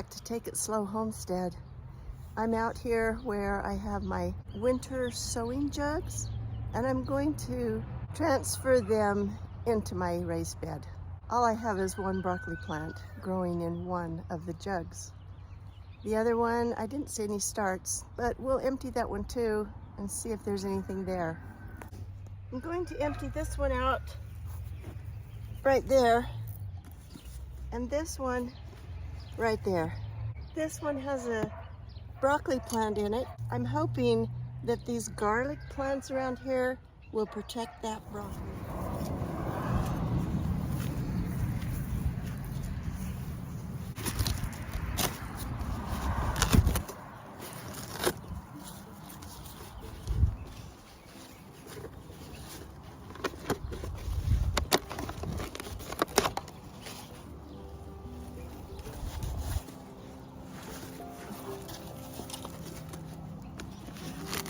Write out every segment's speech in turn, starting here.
to Take It Slow homestead. I'm out here where I have my winter sowing jugs, and I'm going to transfer them into my raised bed. All I have is one broccoli plant growing in one of the jugs. The other one, I didn't see any starts, but we'll empty that one too and see if there's anything there. I'm going to empty this one out right there, and this one right there. This one has a broccoli plant in it. I'm hoping that these garlic plants around here will protect that broccoli.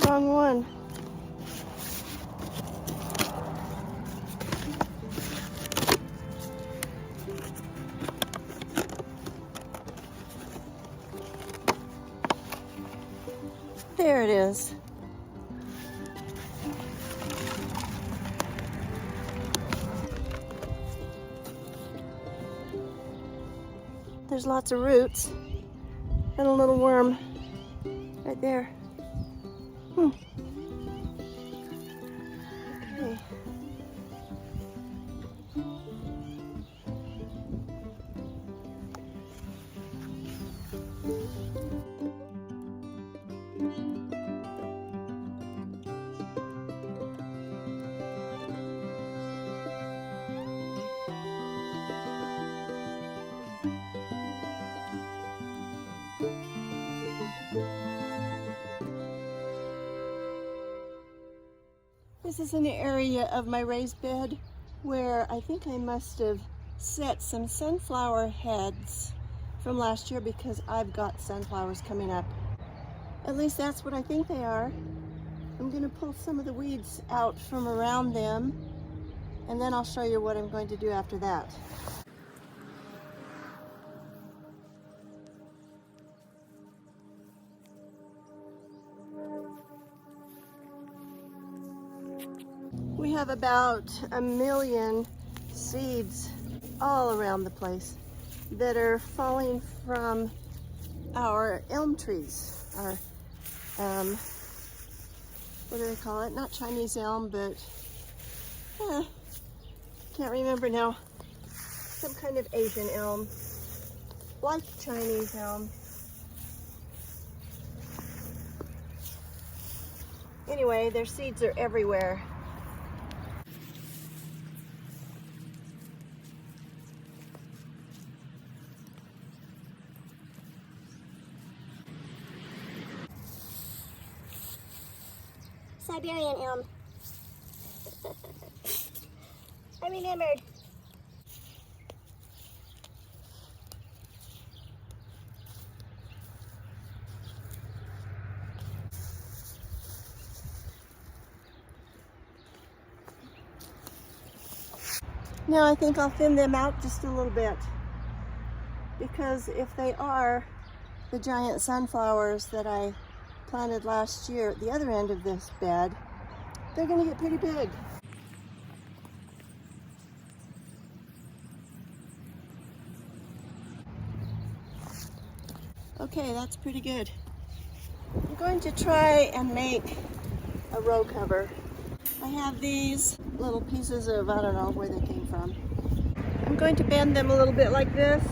Wrong one. There it is. There's lots of roots and a little worm right there. Okay. This is an area of my raised bed where I think I must have set some sunflower heads from last year because I've got sunflowers coming up. At least that's what I think they are. I'm going to pull some of the weeds out from around them, and then I'll show you what I'm going to do after that. We have about 1 million seeds all around the place that are falling from our elm trees. Our, what do they call it? Not Chinese elm, but can't remember now. Some kind of Asian elm, like Chinese elm. Anyway, their seeds are everywhere. Siberian elm. I remembered. Now I think I'll thin them out just a little bit, because if they are the giant sunflowers that I planted last year at the other end of this bed, they're going to get pretty big. Okay, that's pretty good. I'm going to try and make a row cover. I have these little pieces of, I don't know where they came from. I'm going to bend them a little bit like this.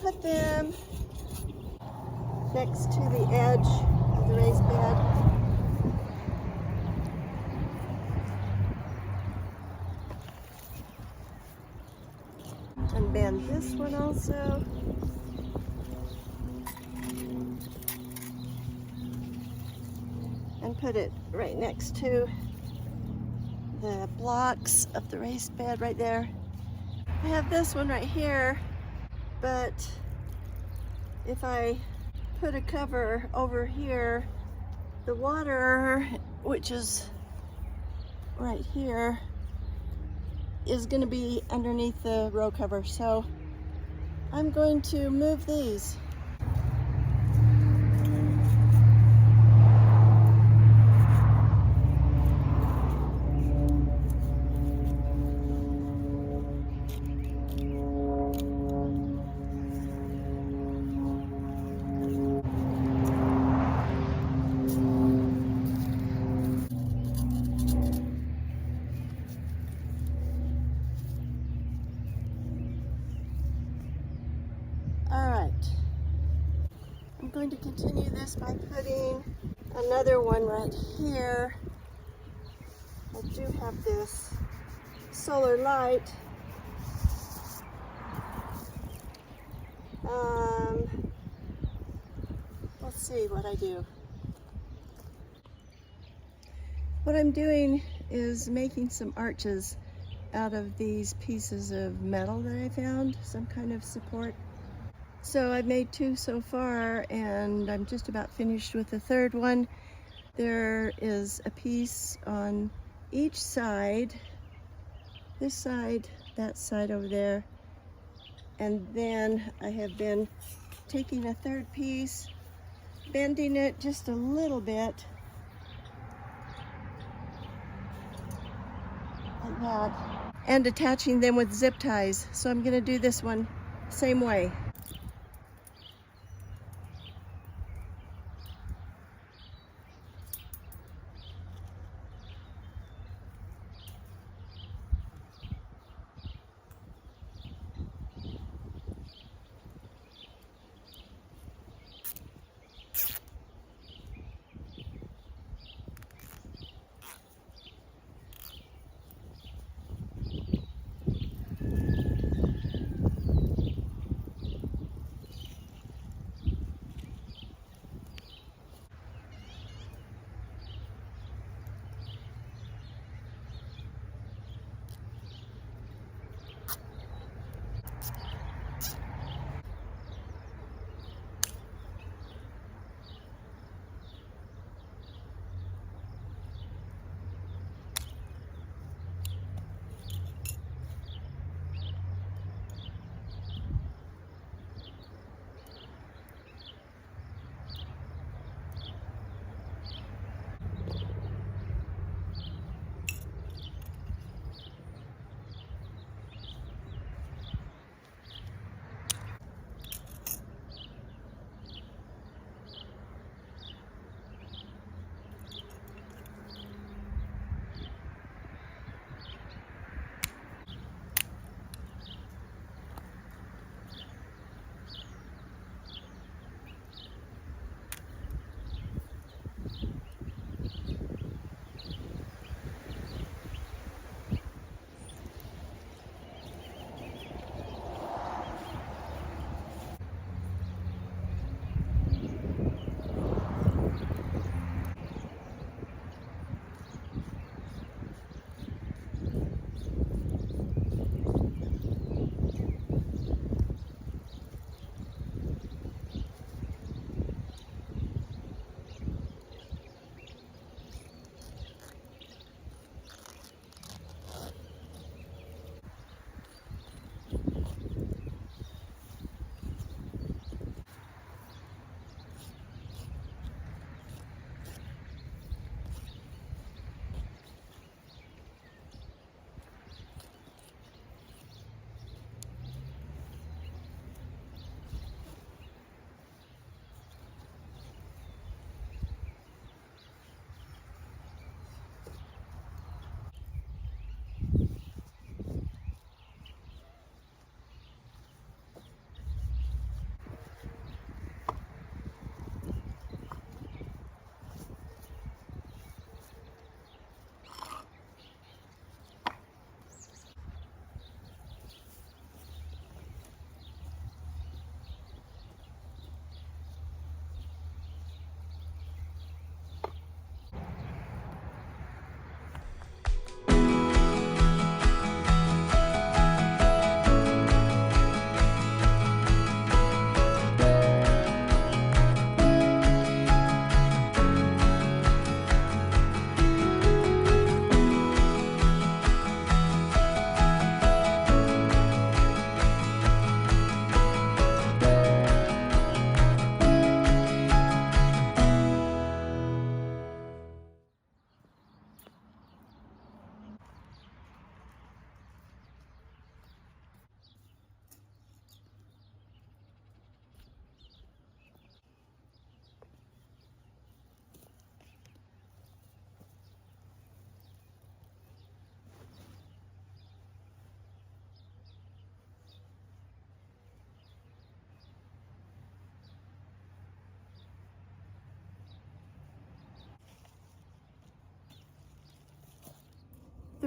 Put them next to the edge of the raised bed. And bend this one also. And put it right next to the blocks of the raised bed right there. I have this one right here, but if I put a cover over here, the water, which is right here, is going to be underneath the row cover. So I'm going to move these. All right, I'm going to continue this by putting another one right here. I do have this solar light. Let's see what I do. What I'm doing is making some arches out of these pieces of metal that I found, some kind of support. So I've made two so far, and I'm just about finished with the third one. There is a piece on each side, this side, that side over there, and then I have been taking a third piece, bending it just a little bit, like that, and attaching them with zip ties. So I'm going to do this one same way.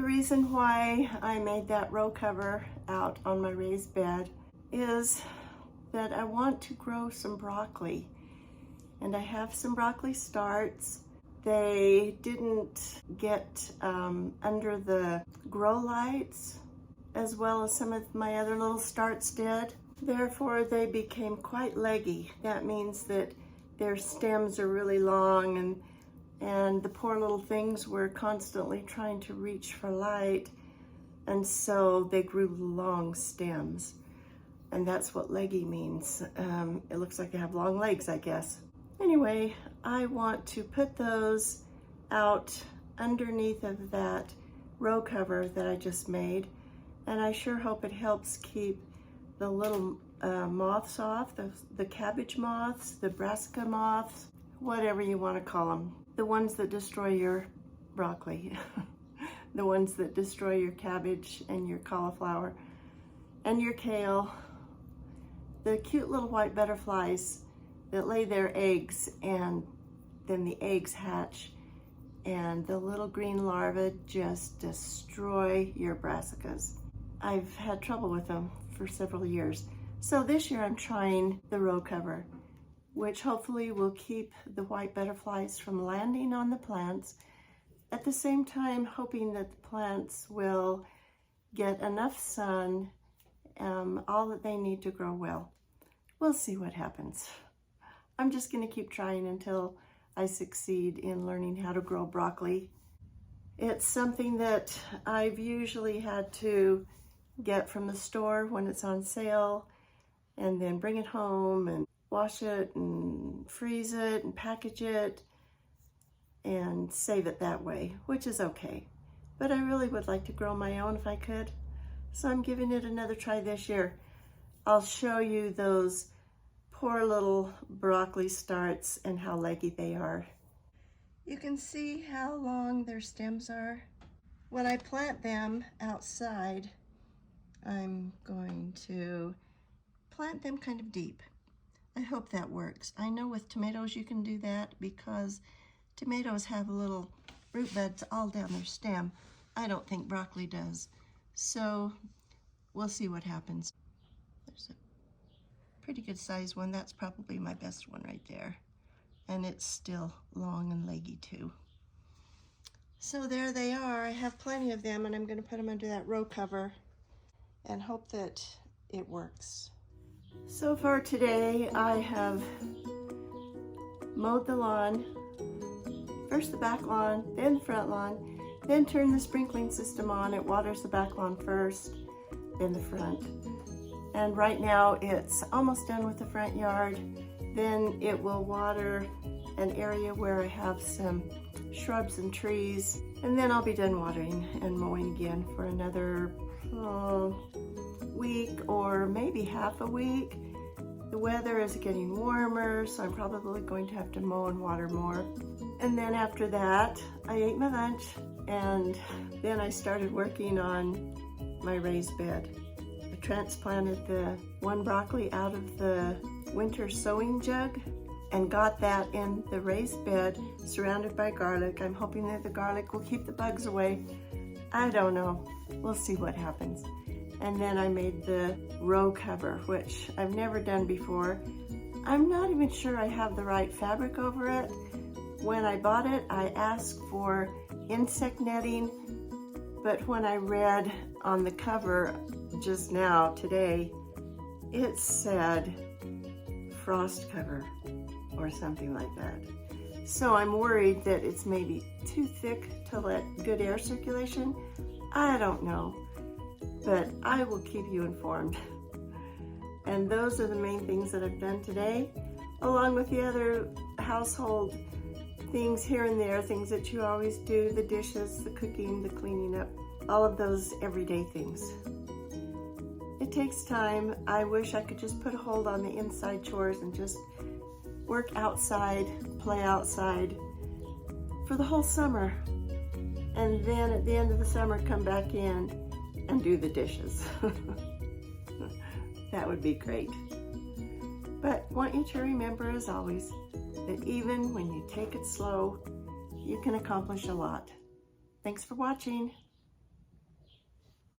reason why I made that row cover out on my raised bed is that I want to grow some broccoli. And I have some broccoli starts. They didn't get under the grow lights as well as some of my other little starts did. Therefore, they became quite leggy. That means that their stems are really long, and the poor little things were constantly trying to reach for light, and so they grew long stems. And that's what leggy means. It looks like I have long legs, I guess. Anyway, I want to put those out underneath of that row cover that I just made, and I sure hope it helps keep the little moths off, the cabbage moths, the brassica moths, whatever you want to call them, the ones that destroy your broccoli, the ones that destroy your cabbage and your cauliflower and your kale, the cute little white butterflies that lay their eggs, and then the eggs hatch and the little green larvae just destroy your brassicas. I've had trouble with them for several years. So this year I'm trying the row cover, which hopefully will keep the white butterflies from landing on the plants, at the same time hoping that the plants will get enough sun, all that they need to grow well. We'll see what happens. I'm just going to keep trying until I succeed in learning how to grow broccoli. It's something that I've usually had to get from the store when it's on sale, and then bring it home and wash it and freeze it and package it and save it that way, which is okay. But I really would like to grow my own if I could. So I'm giving it another try this year. I'll show you those poor little broccoli starts and how leggy they are. You can see how long their stems are. When I plant them outside, I'm going to plant them kind of deep. I hope that works. I know with tomatoes you can do that because tomatoes have little root buds all down their stem. I don't think broccoli does. So we'll see what happens. There's a pretty good size one. That's probably my best one right there. And it's still long and leggy too. So there they are. I have plenty of them, and I'm going to put them under that row cover and hope that it works. So far today I have mowed the lawn, first the back lawn, then the front lawn, then turned the sprinkling system on. It waters the back lawn first, then the front. And right now it's almost done with the front yard. Then it will water an area where I have some shrubs and trees, and then I'll be done watering and mowing again for another week or maybe half a week. The weather is getting warmer, so I'm probably going to have to mow and water more. And then after that, I ate my lunch, and then I started working on my raised bed. I transplanted the one broccoli out of the winter sowing jug and got that in the raised bed surrounded by garlic. I'm hoping that the garlic will keep the bugs away. I don't know. We'll see what happens. And then I made the row cover, which I've never done before. I'm not even sure I have the right fabric over it. When I bought it, I asked for insect netting, but when I read on the cover just now, today, it said frost cover or something like that. So I'm worried that it's maybe too thick to let good air circulation. I don't know, but I will keep you informed. And those are the main things that I've done today, along with the other household things here and there, things that you always do, the dishes, the cooking, the cleaning up, all of those everyday things. It takes time. I wish I could just put a hold on the inside chores and just work outside, play outside for the whole summer. And then at the end of the summer, come back in and do the dishes. That would be great. But want you to remember, as always, that even when you take it slow, you can accomplish a lot. Thanks for watching.